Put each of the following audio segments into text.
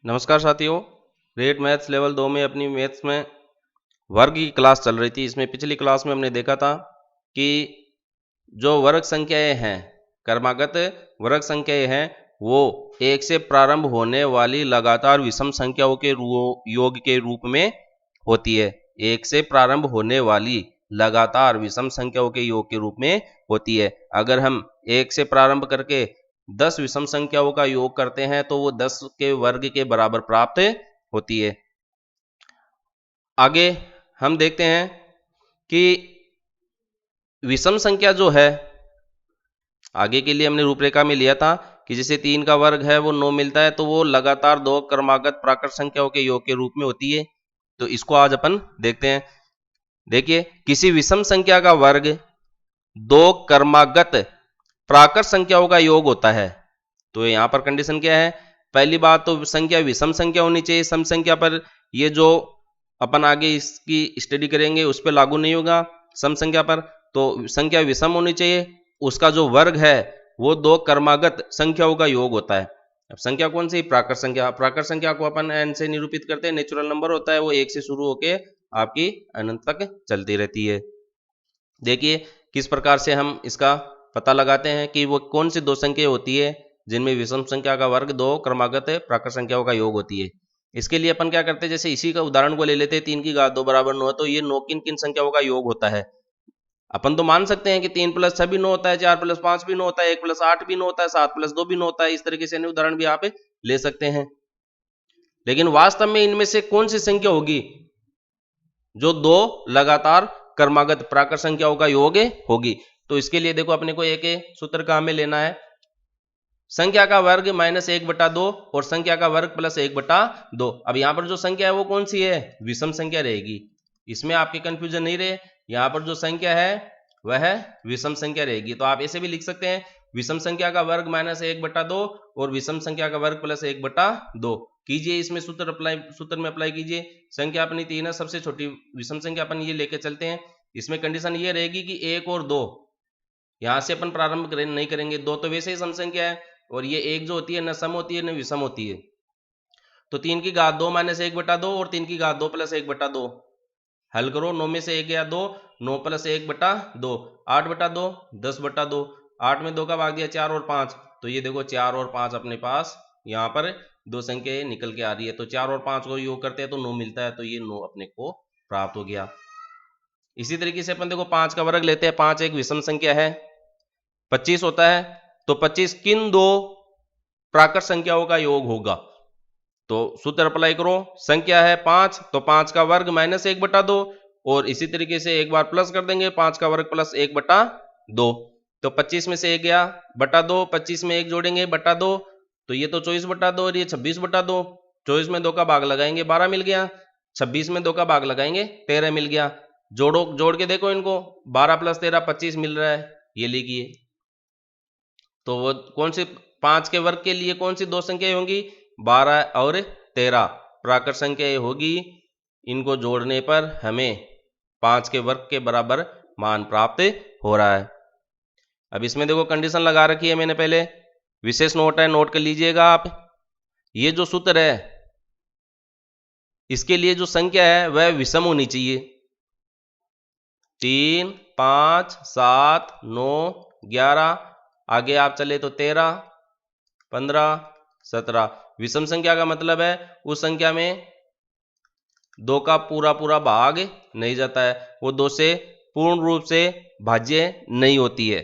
नमस्कार साथियों। Rate maths level 2 में अपनी मैथ्स में वर्ग की क्लास चल रही थी। इसमें पिछली क्लास में हमने देखा था कि जो वर्ग संख्याएं हैं, क्रमागत वर्ग संख्याएं हैं, वो एक से प्रारंभ होने वाली लगातार विषम संख्याओं के योग के रूप में होती है। एक से प्रारंभ होने वाली लगातार विषम संख्याओं के योग के रूप में होती है। अगर हम एक से प्रारंभ करके 10 विषम संख्याओं का योग करते हैं तो वो 10 के वर्ग के बराबर प्राप्त होती है। आगे हम देखते हैं कि विषम संख्या जो है, आगे के लिए हमने रूपरेखा में लिया था कि जैसे 3 का वर्ग है वो 9 मिलता है, तो वो लगातार 2 क्रमागत प्राकृत संख्याओं के योग के रूप में होती है। तो इसको आज अपन देखते हैं। देखिए, किसी विषम संख्या का वर्ग 2 क्रमागत प्राकृत संख्याओं का योग होता है। तो यहां पर कंडीशन क्या है? पहली बात तो संख्या विषम संख्या होनी चाहिए। सम संख्या पर ये जो अपन आगे इसकी स्टडी करेंगे उस पर लागू नहीं होगा। सम संख्या पर तो संख्या विषम होनी चाहिए, उसका जो वर्ग है वो 2 क्रमागत संख्याओं का योग होता है। अब संख्या कौन सी? प्राकृत संख्या। प्राकृत संख्या को अपन n से निरूपित करते हैं। नेचुरल नंबर होता है, वो 1 से शुरू होके आपकी अनंत तक चलती रहती है। देखिए किस प्रकार से हम इसका पता लगाते हैं कि वो कौन सी दो संख्या होती है जिनमें विषम संख्या का वर्ग 2 क्रमागत प्राकृत संख्याओं का योग होती है। इसके लिए अपन क्या करते हैं, जैसे इसी का उदाहरण को ले लेते हैं, 3 की घात 2 बराबर 9 है, तो ये 9 किन किन संख्याओं का योग होता है? अपन तो मान सकते हैं कि 3 + 6 भी 9 होता है, 4 + 5 भी 9 होता है, 1 + 8 भी 9 होता है, 7 + 2 भी 9 होता है। इस तरीके से उदाहरण भी आप ले सकते हैं। लेकिन वास्तव में इनमें से कौन सी संख्या होगी जो 2 लगातार क्रमागत प्राकृत संख्याओं का योग होगी? तो इसके लिए देखो, अपने को एक सूत्र का हमें लेना है, संख्या का वर्ग -1/2 और संख्या का वर्ग +1/2। अब यहां पर जो संख्या है वो कौन सी है? विषम संख्या रहेगी। इसमें आपके कंफ्यूजन नहीं रहे, यहां पर जो संख्या है वह विषम संख्या रहेगी। तो आप ऐसे भी लिख सकते हैं, विषम संख्या का वर्ग -1/2 और विषम संख्या का वर्ग +1/2 कीजिए। इसमें सूत्र में अप्लाई कीजिए। संख्या अपनी 3 है, सबसे छोटी विषम संख्या अपन ये लेके चलते हैं। इसमें कंडीशन ये रहेगी कि 1 और 2 यहां से अपन प्रारंभ नहीं करेंगे। 2 तो वैसे ही सम संख्या है, और ये 1 जो होती है न सम होती है न विषम होती है। तो 3 की घात 2 -1/2 और 3 की घात 2 +1/2 हल करो। 9 में से 1 गया 2, 9 + 1/2 8/2 10/2। 8 में 2 का भाग दिया 4 और 5, तो ये देखो 4 और 5 अपने पास यहाँ पर दो संख्या निकल के आ रही है। तो 4 और 5 को योग करते हैं तो 9 मिलता है, तो ये 9 अपने को प्राप्त हो गया। इसी तरीके से अपन देखो 5 का वर्ग लेते हैं। 5 एक विषम संख्या है, 25 होता है, तो 25 किन 2 प्राकृत संख्याओं का योग होगा? तो सूत्र अप्लाई करो। संख्या है 5, तो 5 का वर्ग -1/2 और इसी तरीके से एक बार प्लस कर देंगे, 5 का वर्ग +1/2। तो 25 में से 1 गया /2, 25 में 1 जोड़ेंगे /2, तो ये तो 24/2 और ये 26/2। 24 में 2 का भाग लगाएंगे 12 मिल गया, 26 में 2 का भाग लगाएंगे 13 मिल गया। जोड़ के देखो इनको, 12 + 13 25 मिल रहा है, ये लिखिए। तो वो कौन सी 5 के वर्ग के लिए कौन सी दो संख्याएं होंगी? 12 और 13 प्राकृत संख्याएं होगी। इनको जोड़ने पर हमें 5 के वर्ग के बराबर मान प्राप्त हो रहा है। अब इसमें देखो कंडीशन लगा रखी है मैंने पहले, विशेष नोट है, नोट कर लीजिएगा आप। ये जो सूत्र है इसके लिए जो संख्या है वह विषम होनी चाहिए। 3 5 7 9 11, आगे आप चले तो 13 15 17। विषम संख्या का मतलब है उस संख्या में 2 का पूरा भाग नहीं जाता है, वो 2 से पूर्ण रूप से भाज्य नहीं होती है।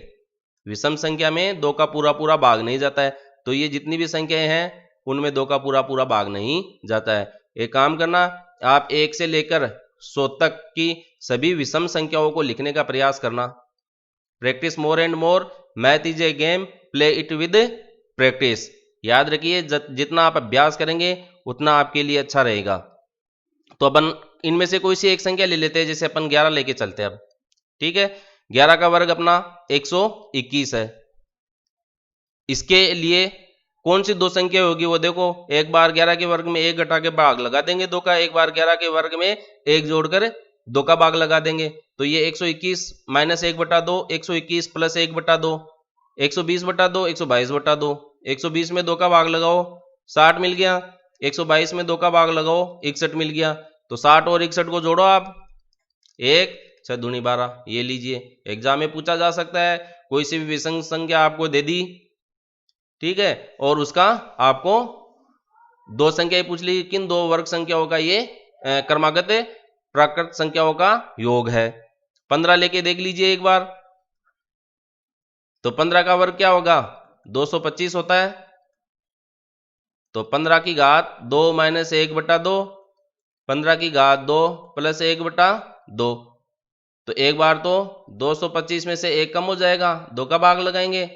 विषम संख्या में 2 का पूरा भाग नहीं जाता है, तो ये जितनी भी संख्याएं हैं उनमें 2 का पूरा भाग नहीं जाता है। एक काम करना, आप 1 से लेकर 100 तक की सभी विषम संख्याओं को लिखने का प्रयास करना। Practice more and more, math is a game, play it with practice. याद रखिए, जितना आप अभ्यास करेंगे उतना आपके लिए अच्छा रहेगा। तो अपन इनमें से कोई सी एक संख्या ले लेते हैं, जैसे अपन 11 लेके चलते हैं अब। ठीक है, 11 का वर्ग अपना 121 है। इसके लिए कौन सी दो संख्या होगी वो देखो, एक बार 11 के वर्ग में 1 घटा के भाग लगा देंगे 2 का, एक बार 11 के वर्ग में 1 जोड़कर 2 का भाग लगा देंगे। तो ये 121 -1/2, 121 + 1/2, 120/2, 122/2। 120 में 2 का भाग लगाओ 60 मिल गया, 122 में 2 का भाग लगाओ, 61 मिल गया। तो 60 और 61 को जोड़ो आप, 1 6 दूनी 12, ये लीजिए। एग्जाम में पूछा जा सकता है, कोई सी भी विषम संख्या आपको दे दी, ठीक है, और उसका आपको दो संख्याएं पूछ ली, किन दो वर्ग संख्याओं का ये क्रमागत प्राकृत संख्याओं का योग है। 15 लेके देख लीजिए एक बार। तो 15 का वर्ग क्या होगा, 225 होता है। तो 15 की घात 2 माइनस 1/2, 15 की घात 2 प्लस 1/2। तो एक बार तो 225 में से 1 कम हो जाएगा, 2 का भाग लगाएंगे,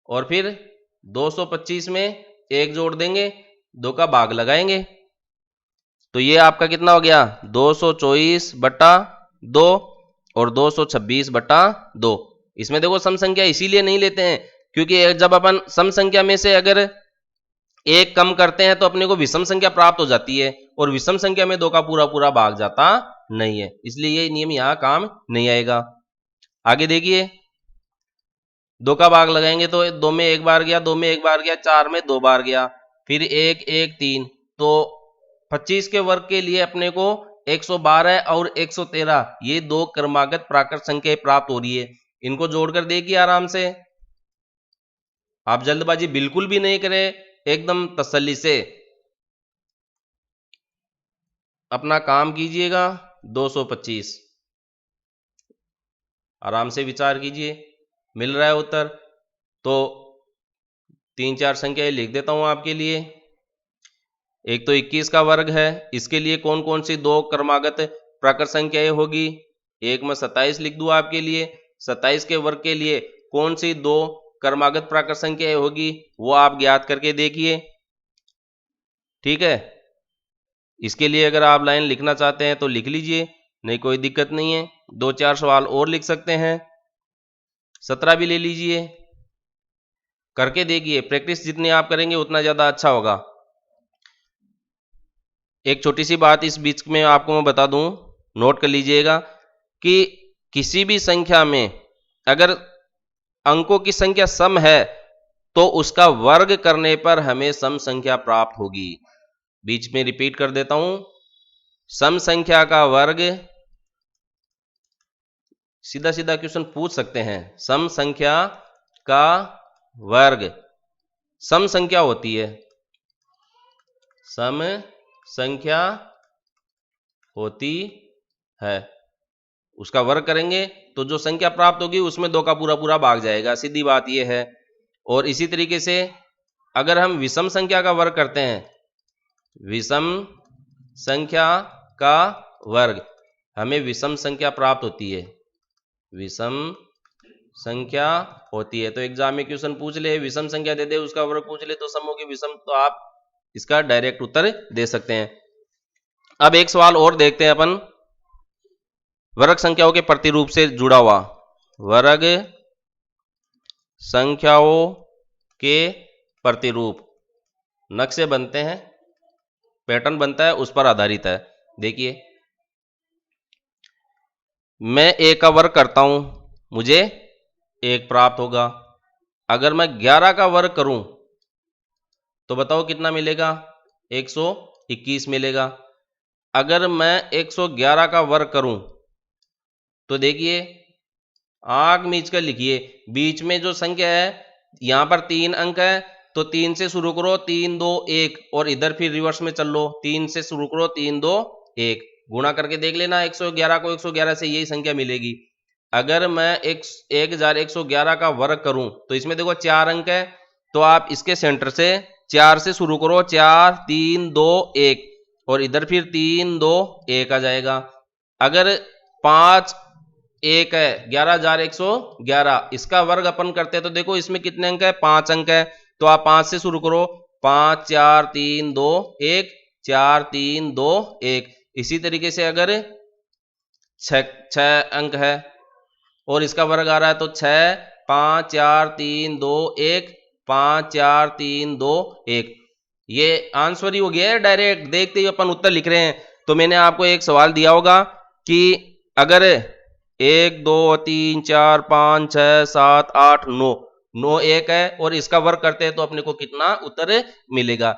और फिर 225 में 1 जोड़ देंगे, 2 का भाग लगाएंगे। तो ये आपका कितना हो गया, 224/2 और 226/2। इसमें देखो सम संख्या इसीलिए नहीं लेते हैं क्योंकि जब अपन सम संख्या में से अगर 1 कम करते हैं तो अपने को विषम संख्या प्राप्त हो जाती है, और विषम संख्या में 2 का पूरा पूरा भाग जाता नहीं है, इसलिए ये नियम यहां काम नहीं आएगा। आगे देखिए, 2 का भाग लगाएंगे तो 2 में 1 बार गया, 2 में 1 बार गया, 4 में 2 बार गया, फिर 1 1 3। तो 25 के वर्ग के लिए अपने को 112 और 113 ये दो क्रमागत प्राकृत संख्याएं प्राप्त हो रही है। इनको जोड़कर देखिए आराम से, आप जल्दबाजी बिल्कुल भी नहीं करें, एकदम तसल्ली से अपना काम कीजिएगा। 225 आराम से विचार कीजिए, मिल रहा है उत्तर। तो 3-4 संख्याएं लिख देता हूं आपके लिए। एक तो 21 का वर्ग है, इसके लिए कौन कौन सी दो क्रमागत प्राकृत संख्याएं होगी। एक मैं 27 लिख दूं आपके लिए, 27 के वर्ग के लिए कौन सी दो क्रमागत प्राकृत संख्याएं होगी वो आप ज्ञात करके देखिए, ठीक है। इसके लिए अगर आप लाइन लिखना चाहते हैं तो लिख लीजिए, नहीं कोई दिक्कत नहीं है। 2-4 सवाल और लिख सकते हैं, 17 भी ले लीजिए, करके देखिए। प्रैक्टिस जितनी आप करेंगे उतना ज्यादा अच्छा होगा। एक छोटी सी बात इस बीच में आपको मैं बता दूं, नोट कर लीजिएगा कि किसी भी संख्या में अगर अंकों की संख्या सम है तो उसका वर्ग करने पर हमें सम संख्या प्राप्त होगी। बीच में रिपीट कर देता हूं, सम संख्या का वर्ग, सीधा सीधा क्वेश्चन पूछ सकते हैं, सम संख्या का वर्ग सम संख्या होती है, सम संख्या होती है, उसका वर्ग करेंगे तो जो संख्या प्राप्त होगी उसमें 2 का पूरा पूरा भाग जाएगा, सीधी बात यह है। और इसी तरीके से अगर हम विषम संख्या का वर्ग करते हैं, विषम संख्या का वर्ग, हमें विषम संख्या प्राप्त होती है, विषम संख्या होती है। तो एग्जाम में क्वेश्चन पूछ ले, विषम संख्या दे दे, उसका वर्ग पूछ ले तो समों की विषम, तो आप इसका डायरेक्ट उत्तर दे सकते हैं। अब एक सवाल और देखते हैं अपन, वर्ग संख्याओं के प्रतिरूप से जुड़ा हुआ, वर्ग संख्याओं के प्रतिरूप नक्शे बनते हैं, पैटर्न बनता है, उस पर आधारित है। देखिए, मैं 1 का वर्ग करता हूं, मुझे 1 प्राप्त होगा। अगर मैं 11 का वर्ग करूं तो बताओ कितना मिलेगा, 121 मिलेगा। अगर मैं 111 का वर्ग करूं तो देखिए, आंख मीच कर लिखिए, बीच में जो संख्या है यहां पर 3 अंक है, तो 3 से शुरू करो, 3 2 1, और इधर फिर रिवर्स में चल लो, 3 से शुरू करो, 3 2 1, गुणा करके देख लेना, 111 को 111 से यही संख्या मिलेगी। अगर मैं 1111 का वर्ग करूं तो इसमें देखो 4 अंक है, तो आप इसके सेंटर से 4 से शुरू करो, 4 3 2 1, और इधर फिर 3 2 1 आ जाएगा। अगर 5 1 है, 11,111, इसका वर्ग अपन करते हैं तो देखो इसमें कितने अंक है, 5 अंक है, तो आप 5 से शुरू करो, 5 4 3 2 1, 4 3 2 1। इसी तरीके से अगर 6 अंक है और इसका वर्ग आ रहा है तो 6 5 4 3 2 1, 5 4 3 2 1। ये आंसर ही हो गया है, डायरेक्ट देखते ही अपन उत्तर लिख रहे हैं। तो मैंने आपको एक सवाल दिया होगा कि अगर 1 2 3 4 5 6 7 8 9 9 1 है और इसका वर्ग करते हैं तो अपने को कितना उत्तर मिलेगा।